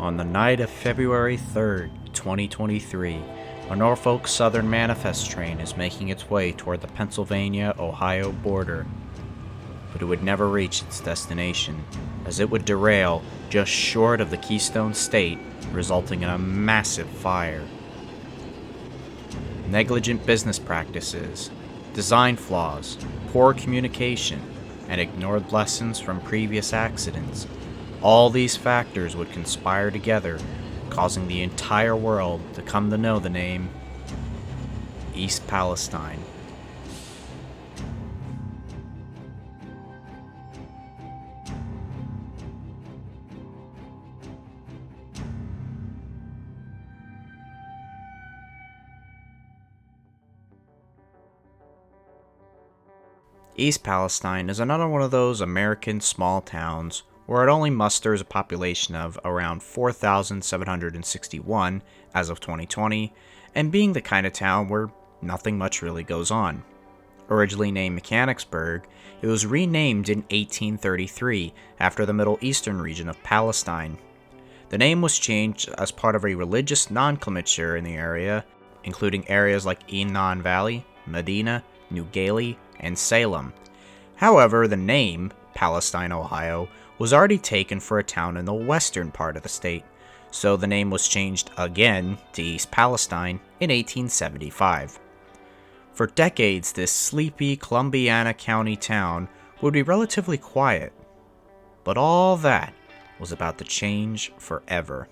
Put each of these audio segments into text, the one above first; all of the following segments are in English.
On the night of February 3rd, 2023, a Norfolk Southern manifest train is making its way toward the Pennsylvania-Ohio border, but it would never reach its destination, as it would derail just short of the Keystone State, resulting in a massive fire. Negligent business practices, design flaws, poor communication, and ignored lessons from previous accidents. All these factors would conspire together, causing the entire world to come to know the name East Palestine. East Palestine is another one of those American small towns where it only musters a population of around 4,761 as of 2020, and being the kind of town where nothing much really goes on. Originally named Mechanicsburg, it was renamed in 1833 after the Middle Eastern region of Palestine. The name was changed as part of a religious nomenclature in the area, including areas like Enon Valley, Medina, New Gailey, and Salem. However, the name, Palestine, Ohio, was already taken for a town in the western part of the state, so the name was changed again to East Palestine in 1875. For decades, this sleepy Columbiana County town would be relatively quiet, but all that was about to change forever.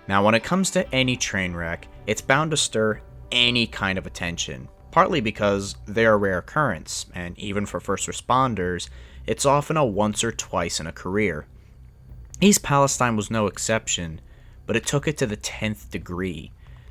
Now, when it comes to any train wreck, it's bound to stir any kind of attention, partly because they're a rare occurrence, and even for first responders, it's often a once or twice in a career. East Palestine was no exception, but it took it to the 10th degree.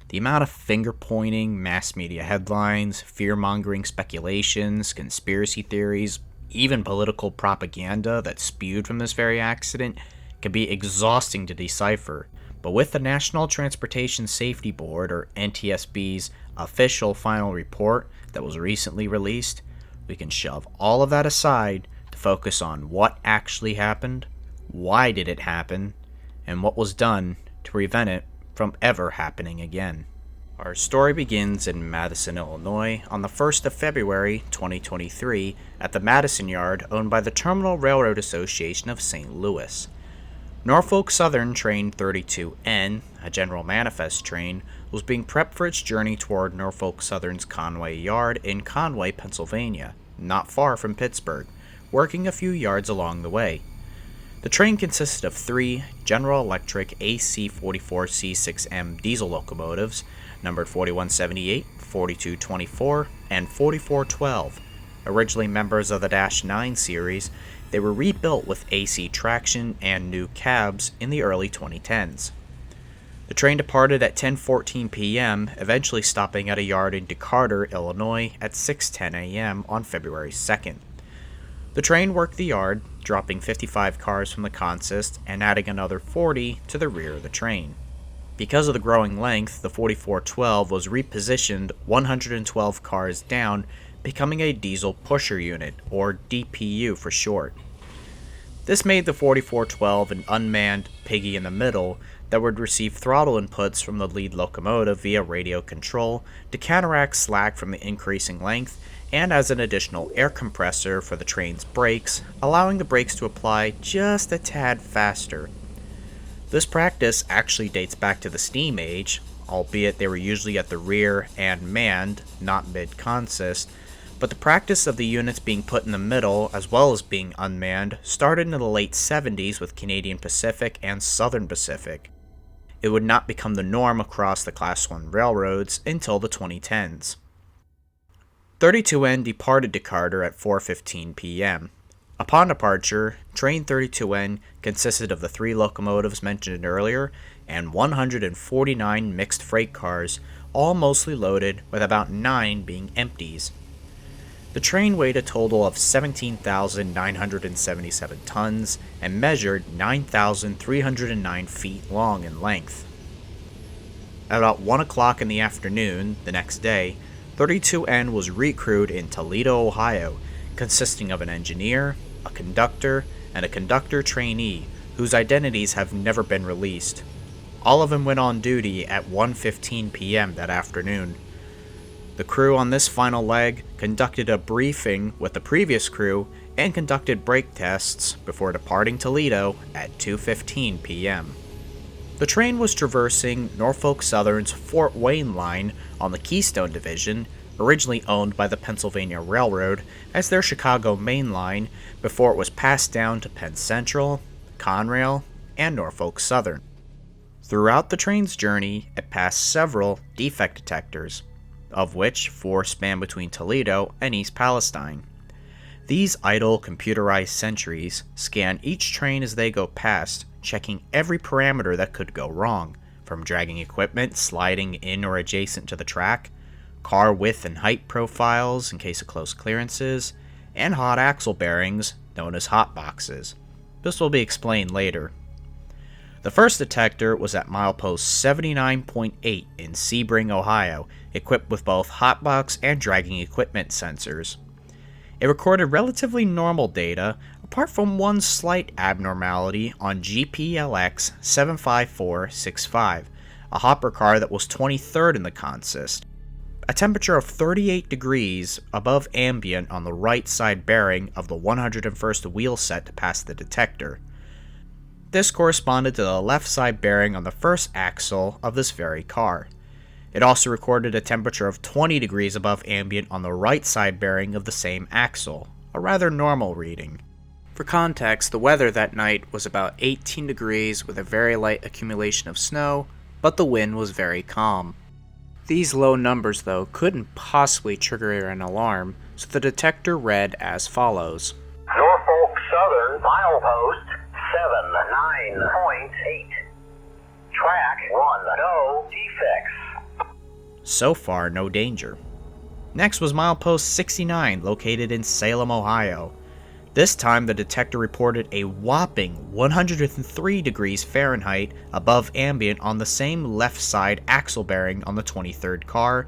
The amount of finger-pointing, mass media headlines, fear-mongering speculations, conspiracy theories, even political propaganda that spewed from this very accident can be exhausting to decipher. But with the National Transportation Safety Board, or NTSB's official final report that was recently released, we can shove all of that aside to focus on what actually happened, why did it happen, and what was done to prevent it from ever happening again. Our story begins in Madison, Illinois on the 1st of February 2023 at the Madison Yard owned by the Terminal Railroad Association of St. Louis. Norfolk Southern Train 32N, a general manifest train, was being prepped for its journey toward Norfolk Southern's Conway Yard in Conway, Pennsylvania, not far from Pittsburgh, working a few yards along the way. The train consisted of 3 General Electric AC-44C6M diesel locomotives, numbered 4178, 4224, and 4412. Originally members of the Dash 9 series, they were rebuilt with AC traction and new cabs in the early 2010s. The train departed at 10:14 p.m., eventually stopping at a yard in Decatur, Illinois at 6:10 a.m. on February 2nd. The train worked the yard, dropping 55 cars from the consist and adding another 40 to the rear of the train. Because of the growing length, the 4412 was repositioned 112 cars down, becoming a diesel pusher unit, or DPU for short. This made the 4412 an unmanned piggy in the middle that would receive throttle inputs from the lead locomotive via radio control to counteract slack from the increasing length, and as an additional air compressor for the train's brakes, allowing the brakes to apply just a tad faster. This practice actually dates back to the steam age, albeit they were usually at the rear and manned, not mid-consist, but the practice of the units being put in the middle, as well as being unmanned, started in the late 70s with Canadian Pacific and Southern Pacific. It would not become the norm across the Class 1 railroads until the 2010s. 32N departed Decatur at 4:15 p.m. Upon departure, Train 32N consisted of the 3 locomotives mentioned earlier and 149 mixed freight cars, all mostly loaded, with about 9 being empties. The train weighed a total of 17,977 tons and measured 9,309 feet long in length. At about 1 o'clock in the afternoon the next day, 32N was recrewed in Toledo, Ohio, consisting of an engineer, a conductor, and a conductor trainee whose identities have never been released. All of them went on duty at 1:15 p.m. that afternoon. The crew on this final leg conducted a briefing with the previous crew and conducted brake tests before departing Toledo at 2:15 p.m. The train was traversing Norfolk Southern's Fort Wayne line on the Keystone Division, originally owned by the Pennsylvania Railroad as their Chicago main line before it was passed down to Penn Central, Conrail, and Norfolk Southern. Throughout the train's journey, it passed several defect detectors, of which 4 span between Toledo and East Palestine. These idle computerized sentries scan each train as they go past, checking every parameter that could go wrong, from dragging equipment sliding in or adjacent to the track, car width and height profiles in case of close clearances, and hot axle bearings known as hotboxes. This will be explained later. The first detector was at milepost 79.8 in Sebring, Ohio, equipped with both hotbox and dragging equipment sensors. It recorded relatively normal data, apart from one slight abnormality on GPLX 75465, a hopper car that was 23rd in the consist. A temperature of 38 degrees above ambient on the right side bearing of the 101st wheel set to pass the detector. This corresponded to the left side bearing on the first axle of this very car. It also recorded a temperature of 20 degrees above ambient on the right side bearing of the same axle, a rather normal reading. For context, the weather that night was about 18 degrees with a very light accumulation of snow, but the wind was very calm. These low numbers, though, couldn't possibly trigger an alarm, so the detector read as follows. Norfolk Southern, milepost 79.8. Track 1, no defects. So far, no danger. Next was milepost 69, located in Salem, Ohio. This time, the detector reported a whopping 103 degrees Fahrenheit above ambient on the same left side axle bearing on the 23rd car,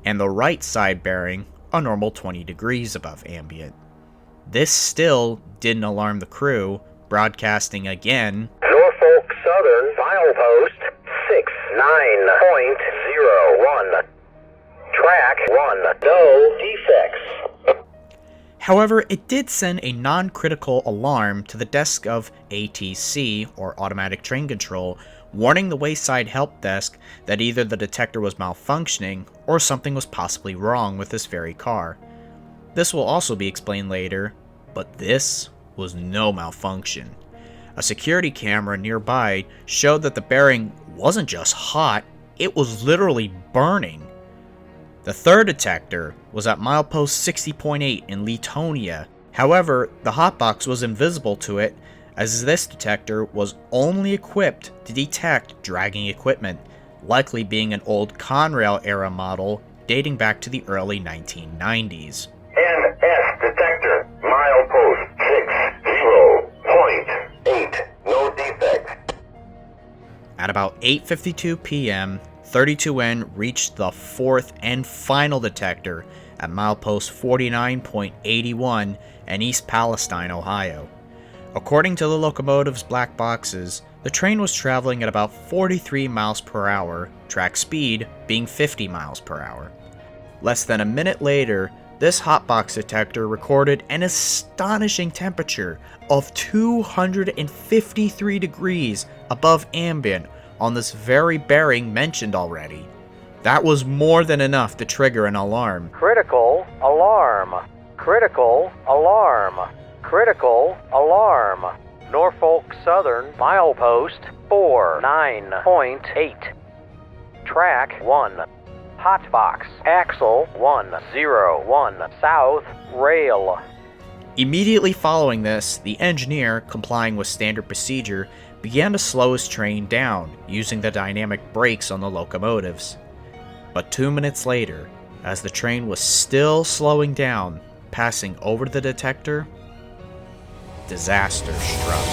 and the right side bearing a normal 20 degrees above ambient. This still didn't alarm the crew, broadcasting again, Norfolk Southern, milepost 69.01. Track 1, no defects. However, it did send a non-critical alarm to the desk of ATC, or Automatic Train Control, warning the wayside help desk that either the detector was malfunctioning or something was possibly wrong with this very car. This will also be explained later, but this was no malfunction. A security camera nearby showed that the bearing wasn't just hot, it was literally burning. The third detector was at milepost 60.8 in Letonia. However, the hotbox was invisible to it, as this detector was only equipped to detect dragging equipment, likely being an old Conrail era model dating back to the early 1990s. NS detector, milepost 60.8, no defects. At about 8:52 p.m., 32N reached the fourth and final detector at milepost 49.81 in East Palestine, Ohio. According to the locomotive's black boxes, the train was traveling at about 43 miles per hour, track speed being 50 miles per hour. Less than a minute later, this hotbox detector recorded an astonishing temperature of 253 degrees above ambient on this very bearing mentioned already. That was more than enough to trigger an alarm. Critical alarm. Critical alarm. Critical alarm. Norfolk Southern, milepost 49.8. Track 1. Hotbox, axle 101 south, rail. Immediately following this, the engineer, complying with standard procedure, began to slow his train down, using the dynamic brakes on the locomotives. But 2 minutes later, as the train was still slowing down, passing over the detector, disaster struck.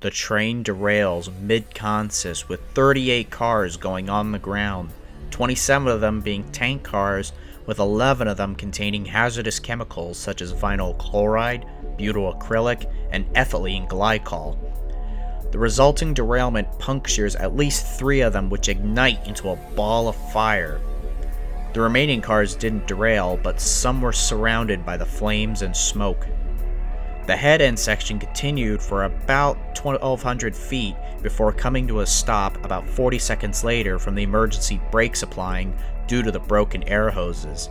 the train derails mid-consist with 38 cars going on the ground, 27 of them being tank cars, with 11 of them containing hazardous chemicals such as vinyl chloride, butyl acrylic, and ethylene glycol. The resulting derailment punctures at least 3 of them, which ignite into a ball of fire. The remaining cars didn't derail, but some were surrounded by the flames and smoke. The head-end section continued for about 1,200 feet before coming to a stop about 40 seconds later from the emergency brake supplying due to the broken air hoses.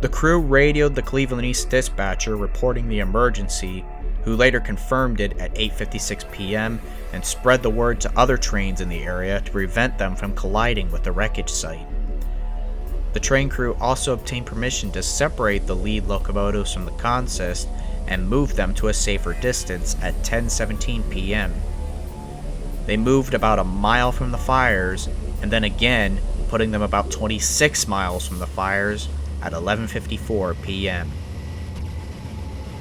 The crew radioed the Cleveland East dispatcher reporting the emergency, who later confirmed it at 8:56 p.m. and spread the word to other trains in the area to prevent them from colliding with the wreckage site. The train crew also obtained permission to separate the lead locomotives from the consist and move them to a safer distance at 10:17 p.m. They moved about a mile from the fires, and then again putting them about 26 miles from the fires at 11:54 p.m.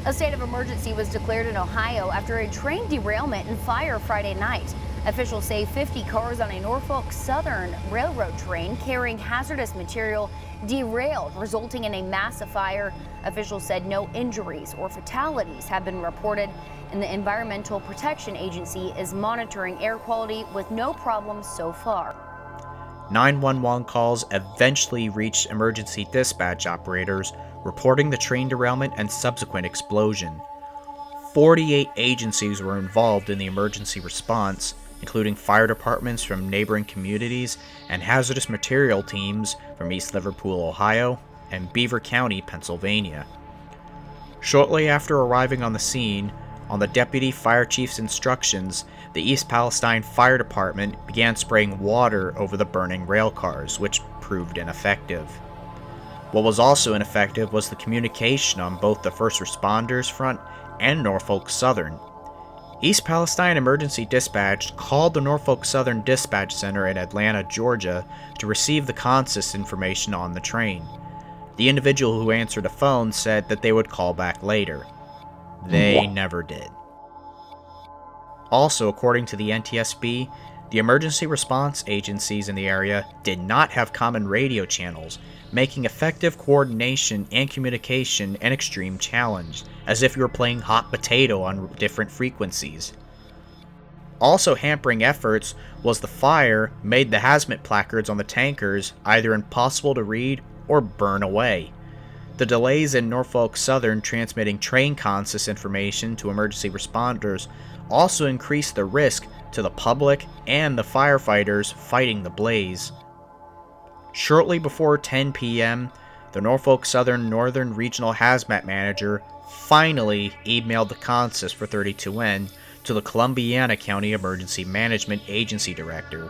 A state of emergency was declared in Ohio after a train derailment and fire Friday night. Officials say 50 cars on a Norfolk Southern railroad train carrying hazardous material derailed, resulting in a massive fire. Officials said no injuries or fatalities have been reported, and the Environmental Protection Agency is monitoring air quality with no problems so far. 911 calls eventually reached emergency dispatch operators reporting the train derailment and subsequent explosion. 48 agencies were involved in the emergency response, including fire departments from neighboring communities and hazardous material teams from East Liverpool, Ohio, and Beaver County, Pennsylvania. Shortly after arriving on the scene, on the deputy fire chief's instructions, the East Palestine Fire Department began spraying water over the burning rail cars, which proved ineffective. What was also ineffective was the communication on both the first responders front and Norfolk Southern. East Palestine Emergency Dispatch called the Norfolk Southern Dispatch Center in Atlanta, Georgia, to receive the consist information on the train. The individual who answered the phone said that they would call back later. They never did. Also, according to the NTSB, the emergency response agencies in the area did not have common radio channels, making effective coordination and communication an extreme challenge, as if you were playing hot potato on different frequencies. Also hampering efforts was the fire made the hazmat placards on the tankers either impossible to read or burn away. The delays in Norfolk Southern transmitting train consist information to emergency responders also increased the risk to the public and the firefighters fighting the blaze. Shortly before 10 p.m., the Norfolk Southern Northern Regional Hazmat Manager finally emailed the consist for 32N to the Columbiana County Emergency Management Agency Director,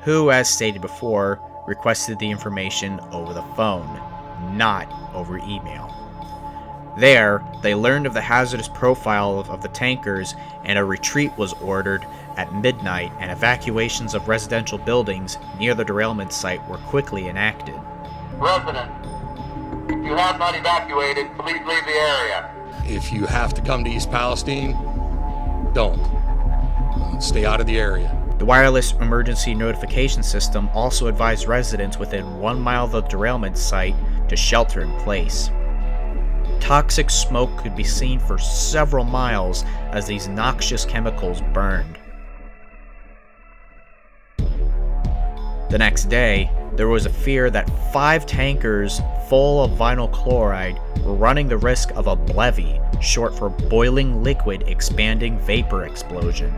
who, as stated before, requested the information over the phone, not over email. There, they learned of the hazardous profile of the tankers, and a retreat was ordered at midnight, and evacuations of residential buildings near the derailment site were quickly enacted. Residents, if you have not evacuated, please leave the area. If you have to come to East Palestine, don't. Stay out of the area. The wireless emergency notification system also advised residents within 1 mile of the derailment site to shelter in place. Toxic smoke could be seen for several miles as these noxious chemicals burned. The next day, there was a fear that 5 tankers full of vinyl chloride were running the risk of a BLEVE, short for boiling liquid expanding vapor explosion.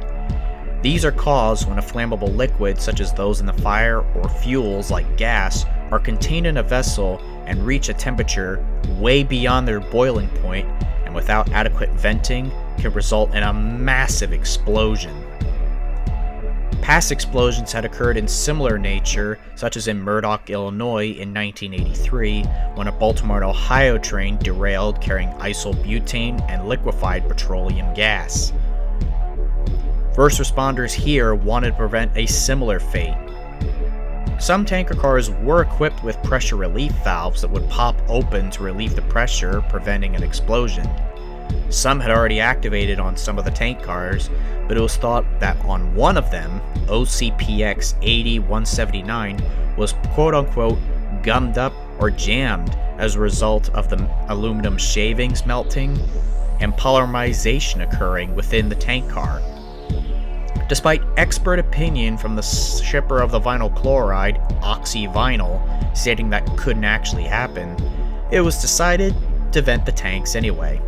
These are caused when a flammable liquid, such as those in the fire, or fuels like gas, are contained in a vessel and reach a temperature way beyond their boiling point, and without adequate venting, can result in a massive explosion. Past explosions had occurred in similar nature, such as in Murdoch, Illinois in 1983, when a Baltimore and Ohio train derailed carrying isobutane and liquefied petroleum gas. First responders here wanted to prevent a similar fate. Some tanker cars were equipped with pressure relief valves that would pop open to relieve the pressure, preventing an explosion. Some had already activated on some of the tank cars, but it was thought that on one of them, OCPX 80-179, was quote-unquote gummed up or jammed as a result of the aluminum shavings melting and polymerization occurring within the tank car. Despite expert opinion from the shipper of the vinyl chloride, oxyvinyl, stating that couldn't actually happen, it was decided to vent the tanks anyway.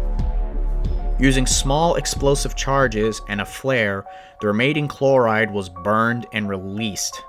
Using small explosive charges and a flare, the remaining chloride was burned and released.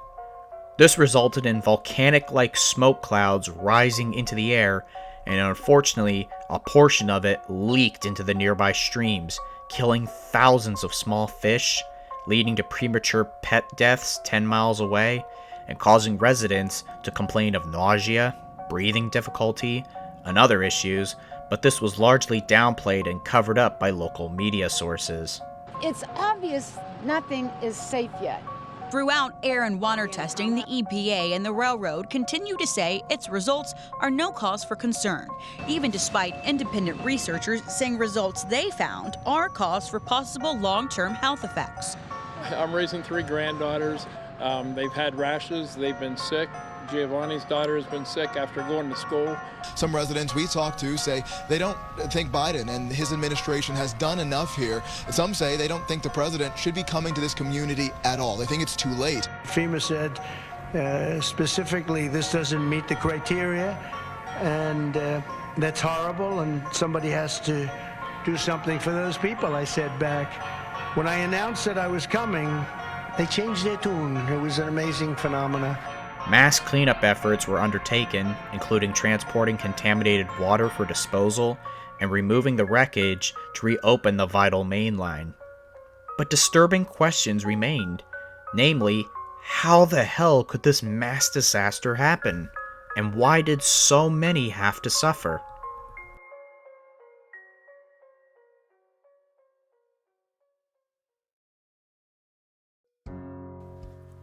This resulted in volcanic-like smoke clouds rising into the air, and unfortunately, a portion of it leaked into the nearby streams, killing thousands of small fish, leading to premature pet deaths 10 miles away, and causing residents to complain of nausea, breathing difficulty, and other issues, but this was largely downplayed and covered up by local media sources. It's obvious nothing is safe yet. Throughout air and water testing, the EPA and the railroad continue to say its results are no cause for concern, even despite independent researchers saying results they found are cause for possible long-term health effects. I'm raising 3 granddaughters. They've had rashes, they've been sick. Giovanni's daughter has been sick after going to school. Some residents we talked to say they don't think Biden and his administration has done enough here. Some say they don't think the president should be coming to this community at all. They think it's too late. FEMA said specifically this doesn't meet the criteria, and that's horrible, and somebody has to do something for those people. I said back, when I announced that I was coming, they changed their tune. It was an amazing phenomenon. Mass cleanup efforts were undertaken, including transporting contaminated water for disposal and removing the wreckage to reopen the vital main line. But disturbing questions remained, namely, how the hell could this mass disaster happen? And why did so many have to suffer?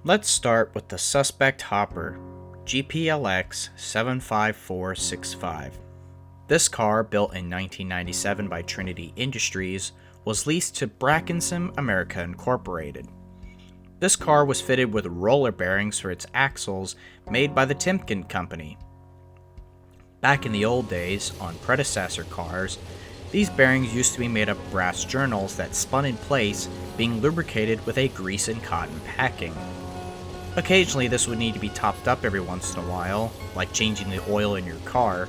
Let's start with the suspect hopper, GPLX 75465. This car, built in 1997 by Trinity Industries, was leased to Brackenham America Incorporated. This car was fitted with roller bearings for its axles made by the Timken Company. Back in the old days, on predecessor cars, these bearings used to be made of brass journals that spun in place, being lubricated with a grease and cotton packing. Occasionally this would need to be topped up every once in a while, like changing the oil in your car.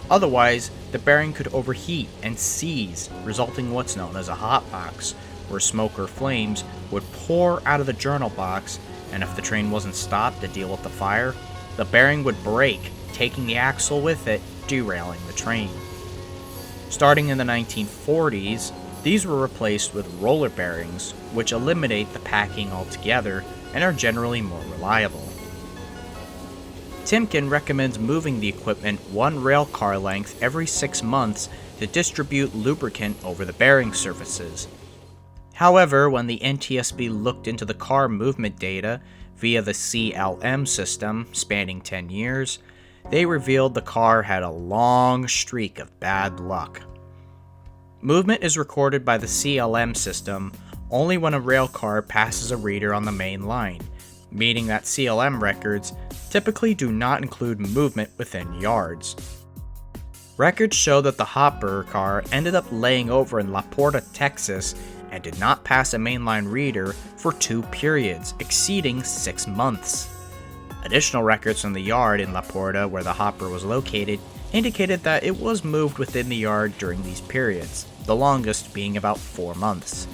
Otherwise, the bearing could overheat and seize, resulting in what's known as a hotbox, where smoke or flames would pour out of the journal box, and if the train wasn't stopped to deal with the fire, the bearing would break, taking the axle with it, derailing the train. Starting in the 1940s, these were replaced with roller bearings, which eliminate the packing altogether and are generally more reliable. Timken recommends moving the equipment one rail car length every 6 months to distribute lubricant over the bearing surfaces. However, when the NTSB looked into the car movement data via the CLM system spanning 10 years, they revealed the car had a long streak of bad luck. Movement is recorded by the CLM system only when a rail car passes a reader on the main line, meaning that CLM records typically do not include movement within yards. Records show that the hopper car ended up laying over in La Porta, Texas, and did not pass a mainline reader for 2 periods, exceeding 6 months. Additional records from the yard in La Porta, where the hopper was located, indicated that it was moved within the yard during these periods, the longest being about 4 months.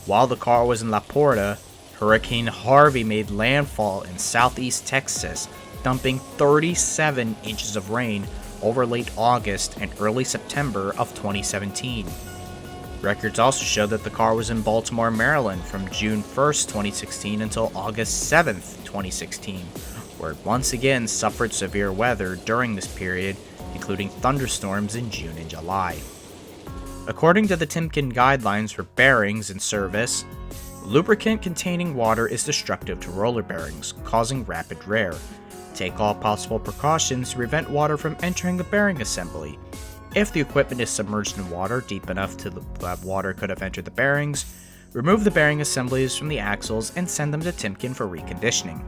While the car was in La Porta, Hurricane Harvey made landfall in southeast Texas, dumping 37 inches of rain over late August and early September of 2017. Records also show that the car was in Baltimore, Maryland from June 1st, 2016 until August 7th, 2016, where it once again suffered severe weather during this period, including thunderstorms in June and July. According to the Timken guidelines for bearings in service, lubricant containing water is destructive to roller bearings, causing rapid wear. Take all possible precautions to prevent water from entering the bearing assembly. If the equipment is submerged in water deep enough that water could have entered the bearings, remove the bearing assemblies from the axles and send them to Timken for reconditioning.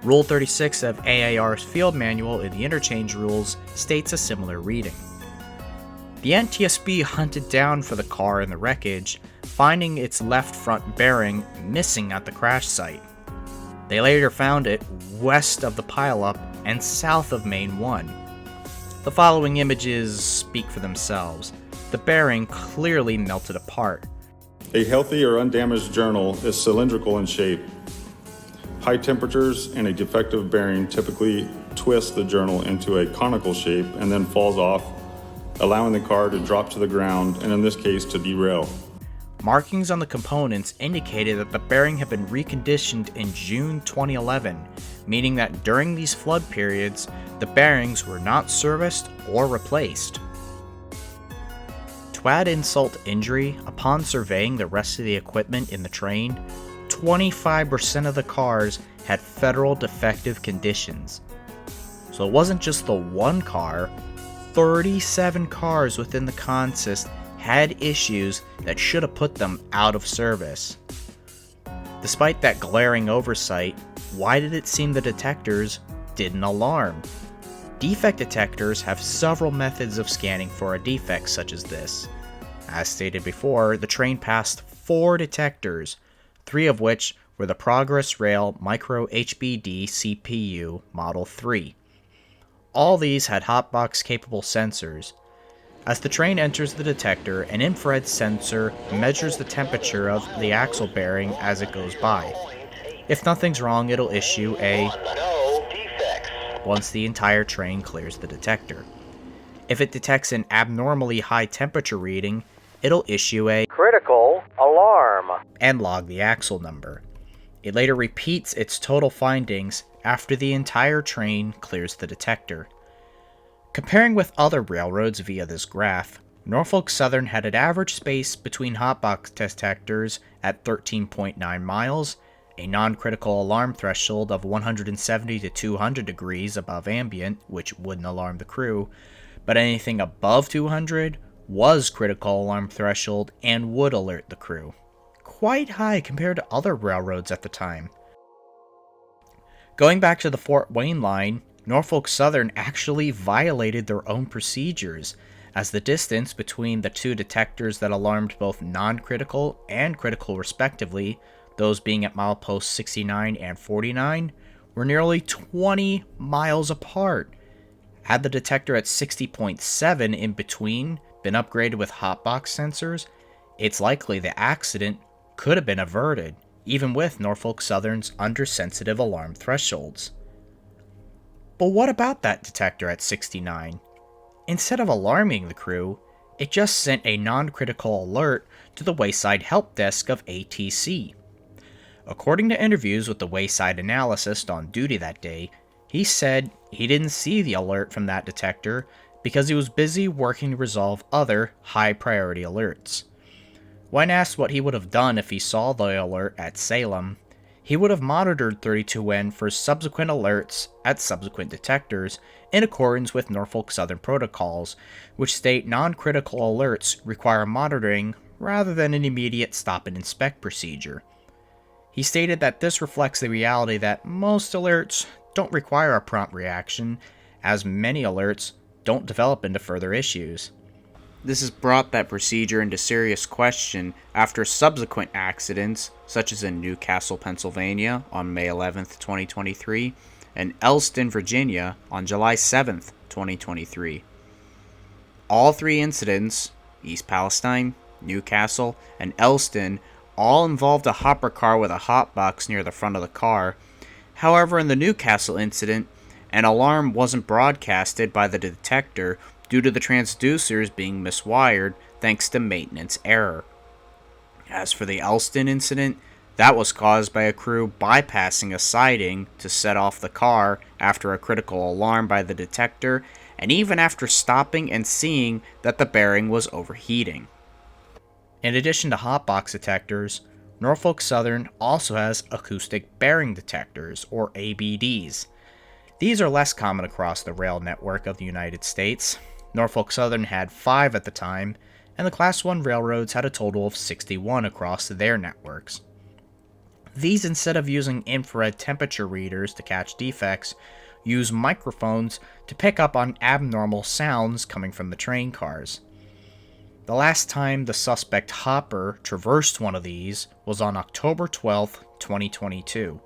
Rule 36 of AAR's field manual in the interchange rules states a similar reading. The NTSB hunted down for the car in the wreckage, finding its left front bearing missing at the crash site. They later found it west of the pileup and south of Main 1. The following images speak for themselves. The bearing clearly melted apart. A healthy or undamaged journal is cylindrical in shape. High temperatures and a defective bearing typically twist the journal into a conical shape and then falls off, allowing the car to drop to the ground and in this case to derail. Markings on the components indicated that the bearing had been reconditioned in June 2011, meaning that during these flood periods, the bearings were not serviced or replaced. To add insult to injury, upon surveying the rest of the equipment in the train, 25% of the cars had federal defective conditions. So it wasn't just the one car, 37 cars within the consist had issues that should have put them out of service. Despite that glaring oversight, why did it seem the detectors didn't alarm? Defect detectors have several methods of scanning for a defect such as this. As stated before, the train passed 4 detectors, 3 of which were the Progress Rail Micro HBD CPU Model 3. All these had hotbox capable sensors. As the train enters the detector, an infrared sensor measures the temperature of the axle bearing as it goes by. If nothing's wrong, it'll issue a No defects. once the entire train clears the detector. If it detects an abnormally high temperature reading, it'll issue a critical alarm and log the axle number. It later repeats its total findings after the entire train clears the detector. Comparing with other railroads via this graph, Norfolk Southern had an average space between hotbox detectors at 13.9 miles, a non-critical alarm threshold of 170 to 200 degrees above ambient, which wouldn't alarm the crew, but anything above 200 was critical alarm threshold and would alert the crew. Quite high compared to other railroads at the time. Going back to the Fort Wayne line, Norfolk Southern actually violated their own procedures, as the distance between the 2 detectors that alarmed both non-critical and critical respectively, those being at mileposts 69 and 49, were nearly 20 miles apart. Had the detector at 60.7 in between been upgraded with hotbox sensors, it's likely the accident could have been averted, even with Norfolk Southern's undersensitive alarm thresholds. But what about that detector at 69? Instead of alarming the crew, it just sent a non-critical alert to the Wayside Help Desk of ATC. According to interviews with the Wayside analyst on duty that day, he said he didn't see the alert from that detector because he was busy working to resolve other high-priority alerts. When asked what he would have done if he saw the alert at Salem, he would have monitored 32N for subsequent alerts at subsequent detectors in accordance with Norfolk Southern protocols, which state non-critical alerts require monitoring rather than an immediate stop and inspect procedure. He stated that this reflects the reality that most alerts don't require a prompt reaction, as many alerts don't develop into further issues. This has brought that procedure into serious question after subsequent accidents, such as in Newcastle, Pennsylvania on May 11, 2023, and Elston, Virginia on July 7, 2023. All 3 incidents, East Palestine, Newcastle, and Elston, all involved a hopper car with a hotbox near the front of the car. However, in the Newcastle incident, an alarm wasn't broadcasted by the detector due to the transducers being miswired thanks to maintenance error. As for the Elston incident, that was caused by a crew bypassing a siding to set off the car after a critical alarm by the detector, and even after stopping and seeing that the bearing was overheating. In addition to hotbox detectors, Norfolk Southern also has acoustic bearing detectors, or ABDs. These are less common across the rail network of the United States. Norfolk Southern had 5 at the time, and the Class 1 railroads had a total of 61 across their networks. These, instead of using infrared temperature readers to catch defects, use microphones to pick up on abnormal sounds coming from the train cars. The last time the suspect Hopper traversed one of these was on October 12, 2022.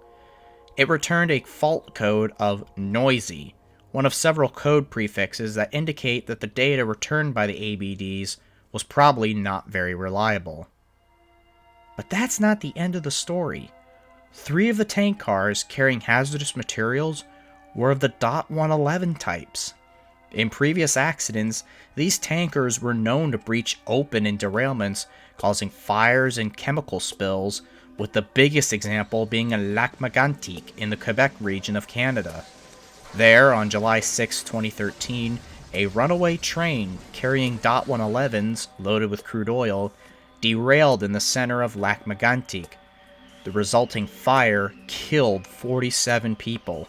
It returned a fault code of noisy, one of several code prefixes that indicate that the data returned by the ABDs was probably not very reliable. But that's not the end of the story. 3 of the tank cars carrying hazardous materials were of the .111 types. In previous accidents, these tankers were known to breach open in derailments, causing fires and chemical spills, with the biggest example being in Lac-Mégantic in the Quebec region of Canada. There, on July 6, 2013, a runaway train carrying .111s loaded with crude oil derailed in the center of Lac-Mégantic. The resulting fire killed 47 people.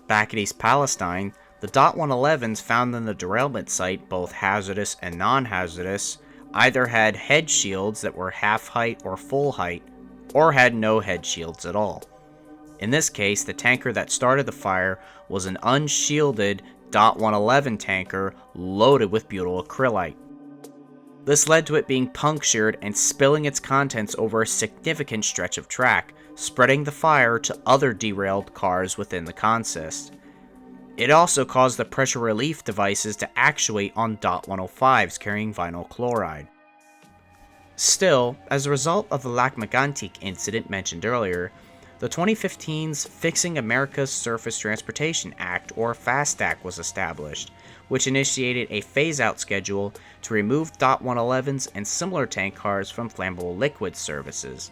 Back at East Palestine, the .111s found in the derailment site, both hazardous and non-hazardous, either had head shields that were half height or full height, or had no head shields at all. In this case, the tanker that started the fire was an unshielded .111 tanker loaded with butyl acrylate. This led to it being punctured and spilling its contents over a significant stretch of track, spreading the fire to other derailed cars within the consist. It also caused the pressure relief devices to actuate on .105s carrying vinyl chloride. Still, as a result of the Lac-Mégantic incident mentioned earlier, the 2015's Fixing America's Surface Transportation Act, or FAST Act, was established, which initiated a phase-out schedule to remove .111s and similar tank cars from flammable liquid services.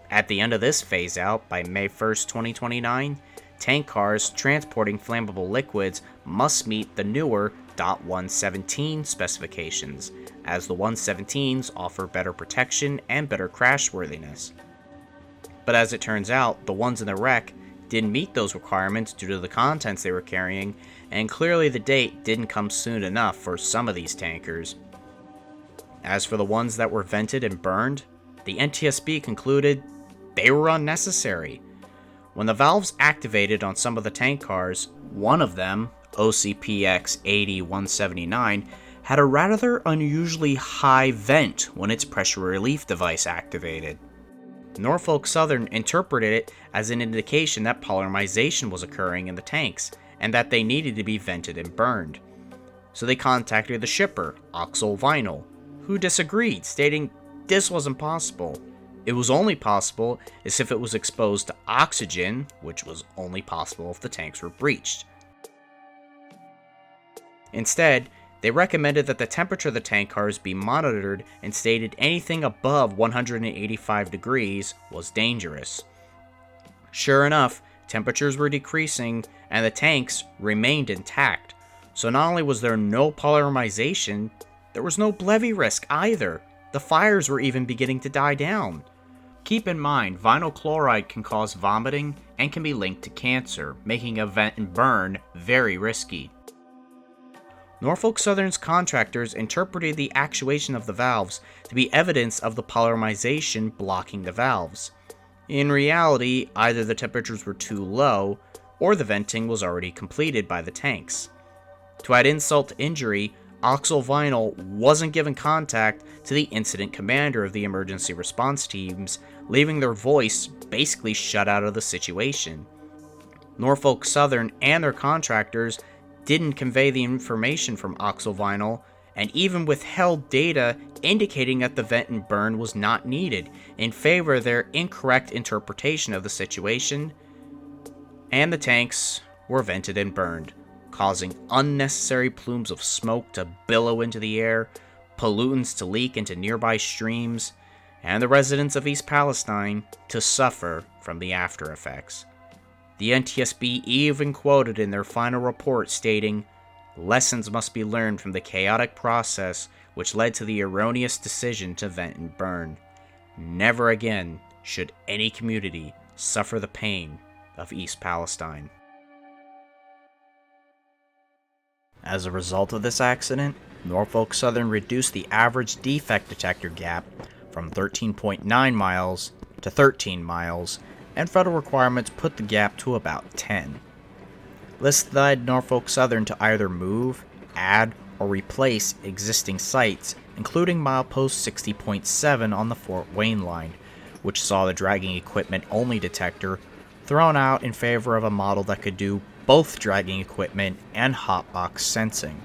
At the end of this phase-out, by May 1, 2029, tank cars transporting flammable liquids must meet the newer .117 specifications, as the 117s offer better protection and better crashworthiness. But as it turns out, the ones in the wreck didn't meet those requirements due to the contents they were carrying, and clearly the date didn't come soon enough for some of these tankers. As for the ones that were vented and burned, the NTSB concluded they were unnecessary. When the valves activated on some of the tank cars, one of them, OCPX 80179, had a rather unusually high vent when its pressure relief device activated. Norfolk Southern interpreted it as an indication that polymerization was occurring in the tanks, and that they needed to be vented and burned. So they contacted the shipper, Oxel Vinyl, who disagreed, stating this wasn't possible. It was only possible as if it was exposed to oxygen, which was only possible if the tanks were breached. Instead, they recommended that the temperature of the tank cars be monitored and stated anything above 185 degrees was dangerous. Sure enough, temperatures were decreasing and the tanks remained intact. So not only was there no polymerization, there was no levee risk either. The fires were even beginning to die down. Keep in mind, vinyl chloride can cause vomiting and can be linked to cancer, making a vent and burn very risky. Norfolk Southern's contractors interpreted the actuation of the valves to be evidence of the polymerization blocking the valves. In reality, either the temperatures were too low, or the venting was already completed by the tanks. To add insult to injury, Oxel Vinyl wasn't given contact to the incident commander of the emergency response teams, leaving their voice basically shut out of the situation. Norfolk Southern and their contractors didn't convey the information from Oxel Vinyl, and even withheld data indicating that the vent and burn was not needed in favor of their incorrect interpretation of the situation, and the tanks were vented and burned, causing unnecessary plumes of smoke to billow into the air, pollutants to leak into nearby streams, and the residents of East Palestine to suffer from the after effects. The NTSB even quoted in their final report stating, "Lessons must be learned from the chaotic process which led to the erroneous decision to vent and burn. Never again should any community suffer the pain of East Palestine." As a result of this accident, Norfolk Southern reduced the average defect detector gap from 13.9 miles to 13 miles, and federal requirements put the gap to about 10. This led Norfolk Southern to either move, add, or replace existing sites, including milepost 60.7 on the Fort Wayne line, which saw the dragging equipment only detector thrown out in favor of a model that could do both dragging equipment and hotbox sensing.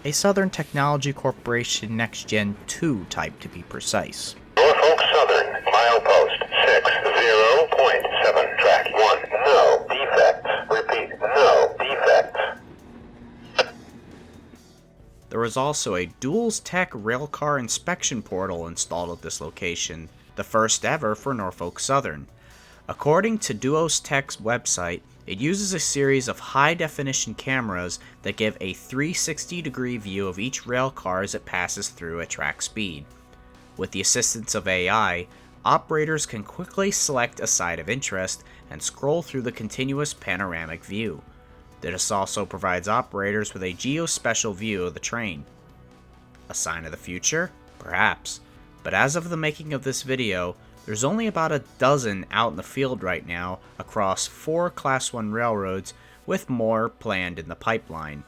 A Southern Technology Corporation Next Gen 2 type to be precise. Norfolk Southern, milepost 60.7, track 1, no defects. Repeat, no defects. There was also a Duals Tech railcar inspection portal installed at this location, the first ever for Norfolk Southern. According to Duos Tech's website, it uses a series of high-definition cameras that give a 360-degree view of each rail car as it passes through at track speed. With the assistance of AI, operators can quickly select a site of interest and scroll through the continuous panoramic view. This also provides operators with a geospatial view of the train. A sign of the future? Perhaps. But as of the making of this video, there's only about a dozen out in the field right now across 4 Class 1 railroads, with more planned in the pipeline.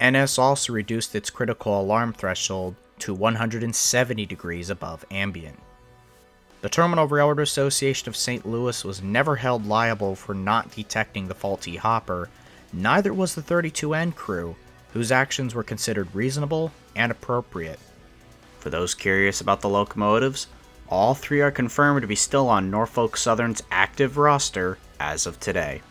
NS also reduced its critical alarm threshold to 170 degrees above ambient. The Terminal Railroad Association of St. Louis was never held liable for not detecting the faulty hopper, neither was the 32N crew, whose actions were considered reasonable and appropriate. For those curious about the locomotives, all 3 are confirmed to be still on Norfolk Southern's active roster as of today.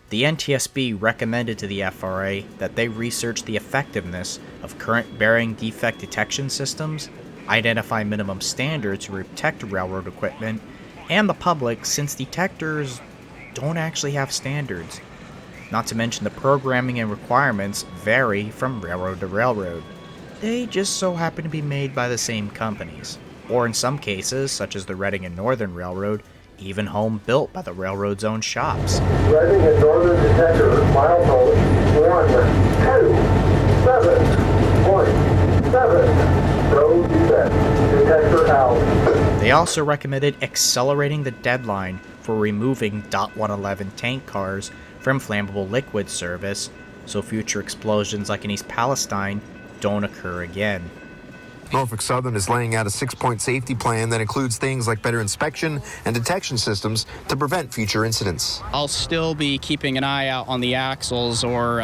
The NTSB recommended to the FRA that they research the effectiveness of current bearing defect detection systems, identify minimum standards to protect railroad equipment and the public, since detectors don't actually have standards. Not to mention the programming and requirements vary from railroad to railroad. They just so happen to be made by the same companies, or in some cases, such as the Reading and Northern Railroad, even home built by the railroad's own shops. Reading and Northern detector, milepost 127.7, no defect, detector out. They also recommended accelerating the deadline for removing .111 tank cars from flammable liquid service, so future explosions like in East Palestine don't occur again. Norfolk Southern is laying out a 6-point safety plan that includes things like better inspection and detection systems to prevent future incidents. I'll still be keeping an eye out on the axles or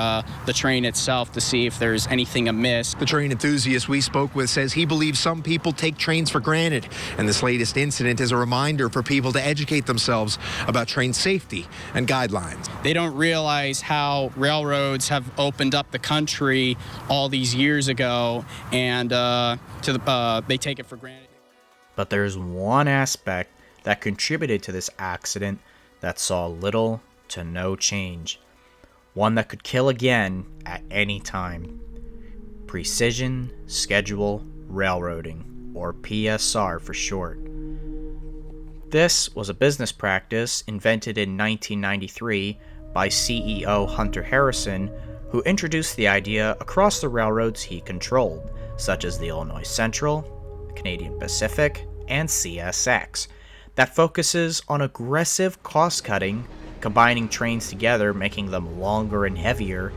the train itself to see if there's anything amiss. The train enthusiast we spoke with says he believes some people take trains for granted, and this latest incident is a reminder for people to educate themselves about train safety and guidelines. They don't realize how railroads have opened up the country all these years ago, and they take it for granted. But there's one aspect that contributed to this accident that saw little to no change. One that could kill again at any time. Precision Schedule Railroading, or PSR for short. This was a business practice invented in 1993 by CEO Hunter Harrison, who introduced the idea across the railroads he controlled, such as the Illinois Central, Canadian Pacific, and CSX, that focuses on aggressive cost-cutting, combining trains together, making them longer and heavier,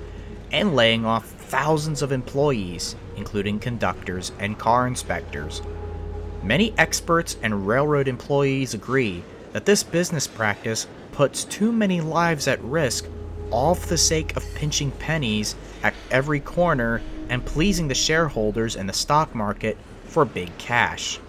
and laying off thousands of employees, including conductors and car inspectors. Many experts and railroad employees agree that this business practice puts too many lives at risk, all for the sake of pinching pennies at every corner and pleasing the shareholders in the stock market for big cash.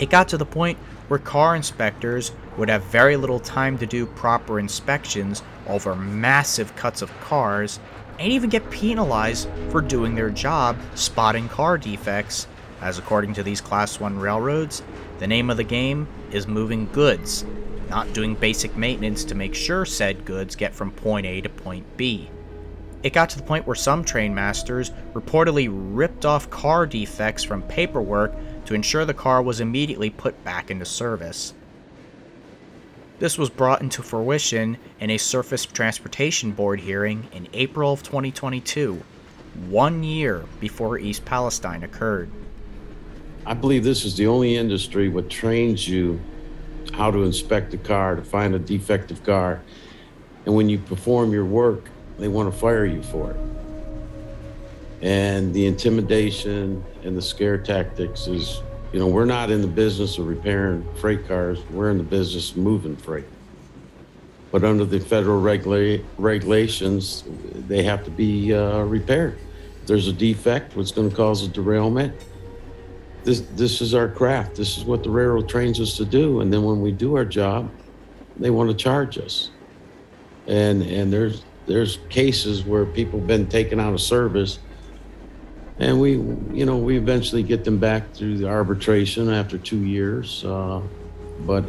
It got to the point where car inspectors would have very little time to do proper inspections over massive cuts of cars, and even get penalized for doing their job spotting car defects, as according to these Class 1 railroads, the name of the game is moving goods, not doing basic maintenance to make sure said goods get from point A to point B. It got to the point where some train masters reportedly ripped off car defects from paperwork to ensure the car was immediately put back into service. This was brought into fruition in a Surface Transportation Board hearing in April of 2022, 1 year before East Palestine occurred. I believe this is the only industry that trains you how to inspect a car, to find a defective car. And when you perform your work, they want to fire you for it. And the intimidation and the scare tactics is, we're not in the business of repairing freight cars. We're in the business of moving freight. But under the federal regulations, they have to be repaired. If there's a defect, what's going to cause a derailment? This is our craft. This is what the railroad trains us to do. And then when we do our job, they want to charge us. And there's cases where people have been taken out of service, and we eventually get them back through the arbitration after 2 years. But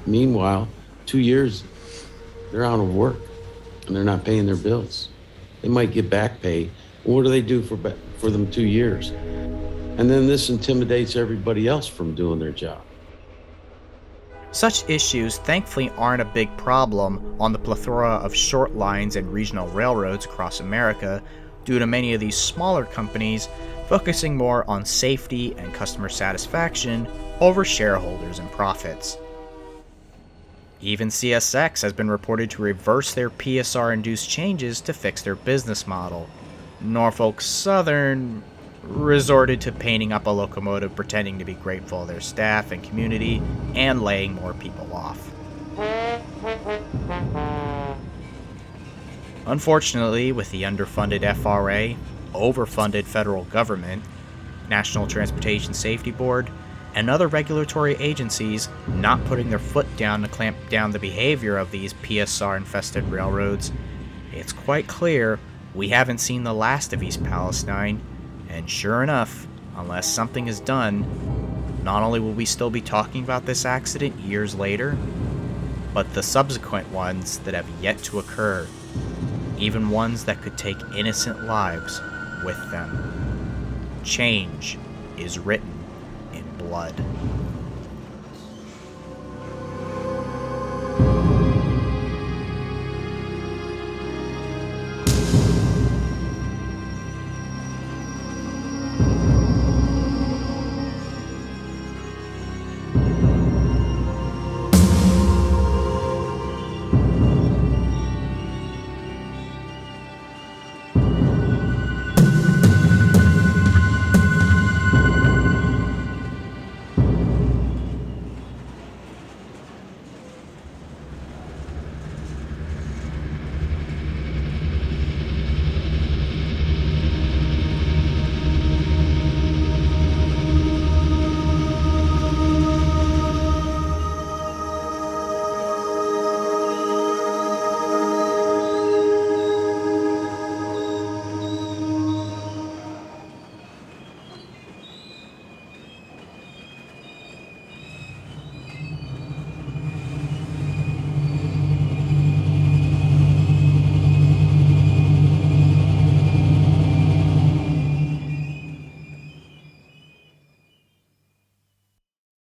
meanwhile, 2 years, they're out of work and they're not paying their bills. They might get back pay. What do they do for them 2 years? And then this intimidates everybody else from doing their job. Such issues thankfully aren't a big problem on the plethora of short lines and regional railroads across America, due to many of these smaller companies focusing more on safety and customer satisfaction over shareholders and profits. Even CSX has been reported to reverse their PSR-induced changes to fix their business model. Norfolk Southern resorted to painting up a locomotive pretending to be grateful of their staff and community and laying more people off. Unfortunately, with the underfunded FRA, overfunded federal government, National Transportation Safety Board, and other regulatory agencies not putting their foot down to clamp down the behavior of these PSR-infested railroads, it's quite clear we haven't seen the last of East Palestine. And sure enough, unless something is done, not only will we still be talking about this accident years later, but the subsequent ones that have yet to occur, even ones that could take innocent lives with them. Change is written in blood.